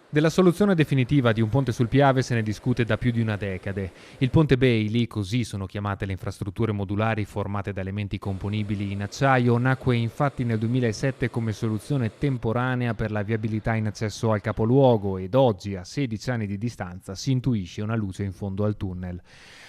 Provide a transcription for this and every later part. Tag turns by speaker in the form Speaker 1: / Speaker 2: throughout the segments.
Speaker 1: Della soluzione definitiva di un ponte sul Piave se ne discute da più di una decade. Il ponte Bailey, così sono chiamate le infrastrutture modulari formate da elementi componibili in acciaio, nacque infatti nel 2007 come soluzione temporanea per la viabilità in accesso al capoluogo ed oggi, a 16 anni di distanza, si intuisce una luce in fondo al tunnel.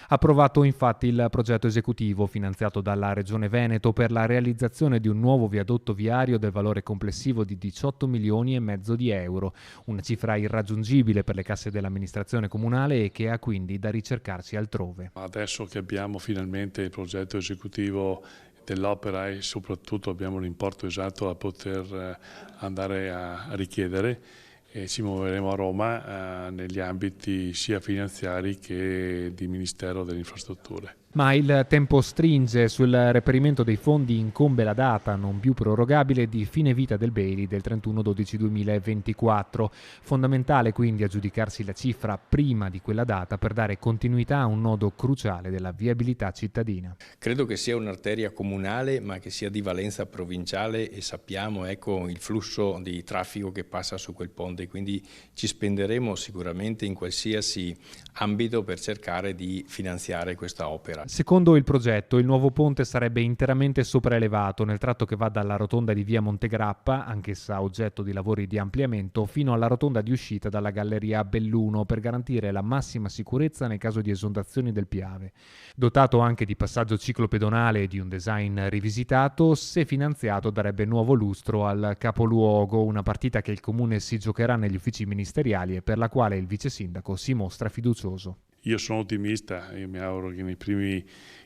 Speaker 1: Approvato infatti il progetto esecutivo finanziato dalla Regione Veneto per la realizzazione di un nuovo viadotto viario del valore complessivo di 18 milioni e mezzo di euro, una cifra irraggiungibile per le casse dell'amministrazione comunale e che ha quindi da ricercarsi altrove.
Speaker 2: Adesso che abbiamo finalmente il progetto esecutivo dell'opera e soprattutto abbiamo l'importo esatto da poter andare a richiedere, e ci muoveremo a Roma negli ambiti sia finanziari che di Ministero delle Infrastrutture.
Speaker 1: Ma il tempo stringe, sul reperimento dei fondi incombe la data, non più prorogabile, di fine vita del Bailey del 31/12/2024. Fondamentale quindi aggiudicarsi la cifra prima di quella data per dare continuità a un nodo cruciale della viabilità cittadina.
Speaker 3: Credo che sia un'arteria comunale ma che sia di valenza provinciale e sappiamo il flusso di traffico che passa su quel ponte, quindi ci spenderemo sicuramente in qualsiasi ambito per cercare di finanziare questa opera.
Speaker 1: Secondo il progetto, il nuovo ponte sarebbe interamente sopraelevato nel tratto che va dalla rotonda di via Montegrappa, anch'essa oggetto di lavori di ampliamento, fino alla rotonda di uscita dalla galleria Belluno per garantire la massima sicurezza nel caso di esondazioni del Piave. Dotato anche di passaggio ciclopedonale e di un design rivisitato, se finanziato darebbe nuovo lustro al capoluogo, una partita che il comune si giocherà negli uffici ministeriali e per la quale il vice sindaco si mostra fiducioso.
Speaker 2: Io sono ottimista e mi auguro che nei primi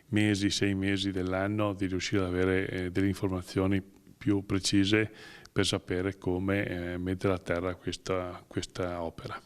Speaker 2: mesi, 6 mesi dell'anno, di riuscire ad avere delle informazioni più precise per sapere come mettere a terra questa opera.